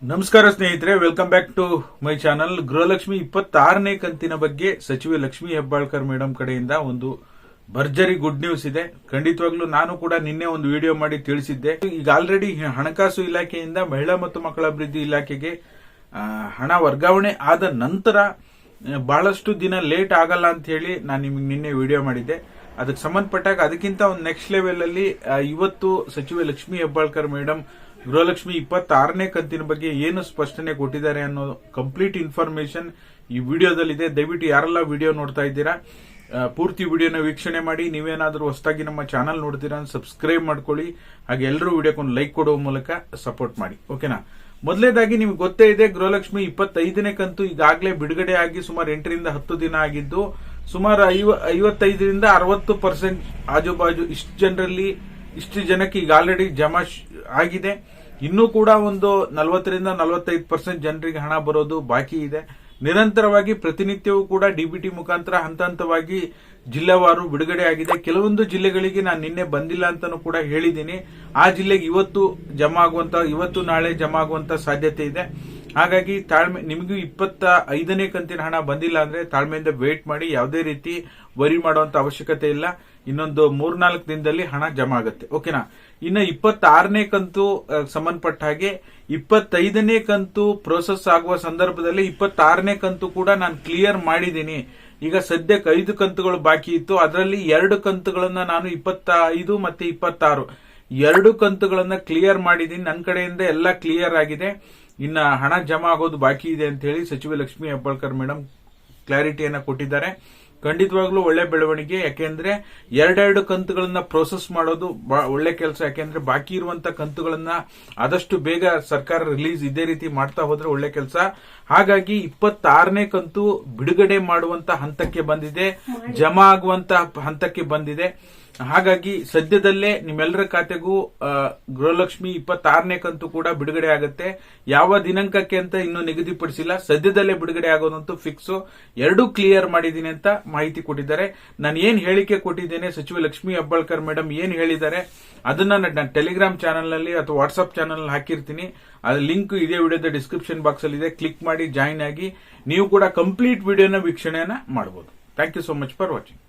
ನಮಸ್ಕಾರ ಸ್ನೇಹಿತರೆ, welcome back to my channel. Gruhalakshmi 26ನೇ ಕಂತಿನ ಬಗ್ಗೆ ಸಚಿವೆ ಲಕ್ಷ್ಮಿ ಹೆಬ್ಬಾಳ್ಕರ್ ಮೇಡಮ್ ಕಡೆಯಿಂದ ಒಂದು ಭರ್ಜರಿ ಗುಡ್ ನ್ಯೂಸ್ ಇದೆ. ಖಂಡಿತವಾಗ್ಲೂ ನಾನು ಕೂಡ ನಿನ್ನೆ ಒಂದು ವಿಡಿಯೋ ಮಾಡಿ ತಿಳಿಸಿದ್ದೆ. ಈಗ ಆಲ್ರೆಡಿ ಹಣಕಾಸು ಇಲಾಖೆಯಿಂದ ಮಹಿಳಾ ಮತ್ತು ಮಕ್ಕಳ ಅಭಿವೃದ್ಧಿ ಇಲಾಖೆಗೆ ಹಣ ವರ್ಗಾವಣೆ ಆದ ನಂತರ ಬಹಳಷ್ಟು ದಿನ ಲೇಟ್ ಆಗಲ್ಲ ಅಂತ ಹೇಳಿ ನಾನು ನಿಮಗೆ ನಿನ್ನೆ ವಿಡಿಯೋ ಮಾಡಿದ್ದೆ. ಅದಕ್ಕೆ ಸಂಬಂಧಪಟ್ಟಾಗ ಅದಕ್ಕಿಂತ ಒಂದು ನೆಕ್ಸ್ಟ್ ಲೆವೆಲ್ ಅಲ್ಲಿ ಇವತ್ತು ಸಚಿವೆ ಲಕ್ಷ್ಮಿ ಹೆಬ್ಬಾಳ್ಕರ್ ಮೇಡಮ್ ಗೃಹಲಕ್ಷ್ಮಿ 26ನೇ ಕಂತಿನ ಬಗ್ಗೆ ಏನು ಸ್ಪಷ್ಟನೆ ಕೊಟ್ಟಿದ್ದಾರೆ ಅನ್ನೋ ಕಂಪ್ಲೀಟ್ ಇನ್ಫಾರ್ಮೇಶನ್ ಈ ವಿಡಿಯೋದಲ್ಲಿದೆ. ದಯವಿಟ್ಟು ಯಾರೆಲ್ಲ ವಿಡಿಯೋ ನೋಡ್ತಾ ಇದ್ದೀರಾ ಪೂರ್ತಿ ವಿಡಿಯೋನ ವೀಕ್ಷಣೆ ಮಾಡಿ. ನೀವೇನಾದ್ರೂ ಹೊಸದಾಗಿ ನಮ್ಮ ಚಾನಲ್ ನೋಡ್ತೀರಾ ಸಬ್ಸ್ಕ್ರೈಬ್ ಮಾಡ್ಕೊಳ್ಳಿ. ಹಾಗೆ ಎಲ್ಲರೂ ವಿಡಿಯೋಕ್ಕೊಂದು ಲೈಕ್ ಕೊಡುವ ಮೂಲಕ ಸಪೋರ್ಟ್ ಮಾಡಿ, ಓಕೆನಾ. ಮೊದಲನೇದಾಗಿ ನಿಮ್ಗೆ ಗೊತ್ತೇ ಇದೆ, ಗೃಹಲಕ್ಷ್ಮಿ 25ನೇ ಕಂತು ಈಗಾಗಲೇ ಬಿಡುಗಡೆ ಆಗಿ ಸುಮಾರು 8 ರಿಂದ 10 ದಿನ ಆಗಿದ್ದು, ಸುಮಾರು 55ರಿಂದ 60% ಆಜುಬಾಜು ಇಷ್ಟು ಜನಕ್ಕೆ ಈಗ ಆಲ್ರೆಡಿ ಜಮಾ ಆಗಿದೆ. ಇನ್ನೂ ಕೂಡ ಒಂದು 40 ರಿಂದ 45% ಜನರಿಗೆ ಹಣ ಬರೋದು ಬಾಕಿ ಇದೆ. ನಿರಂತರವಾಗಿ ಪ್ರತಿನಿತ್ಯವೂ ಕೂಡ ಡಿಬಿಟಿ ಮುಖಾಂತರ ಹಂತ ಹಂತವಾಗಿ ಜಿಲ್ಲಾವಾರು ಬಿಡುಗಡೆ ಆಗಿದೆ. ಕೆಲವೊಂದು ಜಿಲ್ಲೆಗಳಿಗೆ ನಾನು ನಿನ್ನೆ ಬಂದಿಲ್ಲ ಅಂತಾನೂ ಕೂಡ ಹೇಳಿದ್ದೀನಿ. ಆ ಜಿಲ್ಲೆಗೆ ಇವತ್ತು ನಾಳೆ ಜಮಾ ಆಗುವಂತ ಸಾಧ್ಯತೆ ಇದೆ. ಹಾಗಾಗಿ ನಿಮಗೂ 25ನೇ ಕಂತಿನ ಹಣ ಬಂದಿಲ್ಲ ಅಂದ್ರೆ ತಾಳ್ಮೆಯಿಂದ ವೇಟ್ ಮಾಡಿ. ಯಾವುದೇ ರೀತಿ ವರಿ ಮಾಡುವಂತ ಅವಶ್ಯಕತೆ ಇಲ್ಲ. ಇನ್ನೊಂದು 3-4 ದಿನದಲ್ಲಿ ಹಣ ಜಮಾ ಆಗುತ್ತೆ, ಓಕೆನಾ. ಇನ್ನು 26ನೇ ಕಂತು ಸಂಬಂಧಪಟ್ಟ ಹಾಗೆ 25ನೇ ಕಂತು ಪ್ರೋಸೆಸ್ ಆಗುವ ಸಂದರ್ಭದಲ್ಲಿ 26ನೇ ಕಂತು ಕೂಡ ನಾನು ಕ್ಲಿಯರ್ ಮಾಡಿದ್ದೀನಿ. ಈಗ ಸದ್ಯಕ್ಕೆ 5 ಕಂತುಗಳು ಬಾಕಿ ಇತ್ತು. ಅದರಲ್ಲಿ 2 ಕಂತುಗಳನ್ನ ನಾನು 25 ಮತ್ತೆ 26 2 ಕಂತುಗಳನ್ನ ಕ್ಲಿಯರ್ ಮಾಡಿದ್ದೀನಿ. ನನ್ನ ಕಡೆಯಿಂದ ಎಲ್ಲ ಕ್ಲಿಯರ್ ಆಗಿದೆ. ಇನ್ನ ಹಣ ಜಮಾ ಆಗೋದು ಬಾಕಿ ಇದೆ ಅಂತ ಹೇಳಿ ಸಚಿವೆ ಲಕ್ಷ್ಮಿ ಹೆಬ್ಬಾಳ್ಕರ್ ಮೇಡಮ್ ಕ್ಲಾರಿಟಿಯನ್ನ ಕೊಟ್ಟಿದ್ದಾರೆ. ಖಂಡಿತವಾಗ್ಲೂ ಒಳ್ಳೆ ಬೆಳವಣಿಗೆ. ಯಾಕೆಂದ್ರೆ 2 ಕಂತುಗಳನ್ನ ಪ್ರೋಸೆಸ್ ಮಾಡೋದು ಒಳ್ಳೆ ಕೆಲಸ. ಯಾಕೆಂದ್ರೆ ಬಾಕಿ ಇರುವಂತ ಕಂತುಗಳನ್ನ ಆದಷ್ಟು ಬೇಗ ಸರ್ಕಾರ ರಿಲೀಸ್ ಇದೇ ರೀತಿ ಮಾಡ್ತಾ ಹೋದ್ರೆ ಒಳ್ಳೆ ಕೆಲಸ. ಹಾಗಾಗಿ 26ನೇ ಕಂತು ಬಿಡುಗಡೆ ಮಾಡುವಂತ ಹಂತಕ್ಕೆ ಬಂದಿದೆ, ಜಮಾ ಆಗುವಂತ ಹಂತಕ್ಕೆ ಬಂದಿದೆ. ಹಾಗಾಗಿ ಸದ್ಯದಲ್ಲೇ ನಿಮ್ಮೆಲ್ಲರ ಖಾತೆಗೂ ಗೃಹಲಕ್ಷ್ಮಿ 26ನೇ ಕಂತು ಕೂಡ ಬಿಡುಗಡೆ ಆಗುತ್ತೆ. ಯಾವ ದಿನಾಂಕಕ್ಕೆ ಅಂತ ಇನ್ನೂ ನಿಗದಿಪಡಿಸಿಲ್ಲ. ಸದ್ಯದಲ್ಲೇ ಬಿಡುಗಡೆ ಆಗೋದಂತೂ ಫಿಕ್ಸ್. 2 ಕ್ಲಿಯರ್ ಮಾಡಿದ್ದೀನಿ ಅಂತ ಮಾಹಿತಿ ಕೊಟ್ಟಿದ್ದಾರೆ. ನಾನು ಏನ್ ಹೇಳಿಕೆ ಕೊಟ್ಟಿದ್ದೇನೆ, ಸಚಿವೆ ಲಕ್ಷ್ಮಿ ಹೆಬ್ಬಾಳ್ಕರ್ ಮೇಡಮ್ ಏನ್ ಹೇಳಿದ್ದಾರೆ ಅದನ್ನ ನನ್ನ ಟೆಲಿಗ್ರಾಮ್ ಚಾನಲ್ ನಲ್ಲಿ ಅಥವಾ ವಾಟ್ಸ್ಆಪ್ ಚಾನಲ್ ಹಾಕಿರ್ತೀನಿ. ಅದ್ರ ಲಿಂಕ್ ಇದೇ ವಿಡಿಯೋದ ಡಿಸ್ಕ್ರಿಪ್ಷನ್ ಬಾಕ್ಸ್ ಅಲ್ಲಿ ಇದೆ. ಕ್ಲಿಕ್ ಮಾಡಿ ಜಾಯಿನ್ ಆಗಿ ನೀವು ಕೂಡ ಕಂಪ್ಲೀಟ್ ವಿಡಿಯೋನ ವೀಕ್ಷಣೆಯನ್ನ ಮಾಡಬಹುದು. Thank you so much for watching.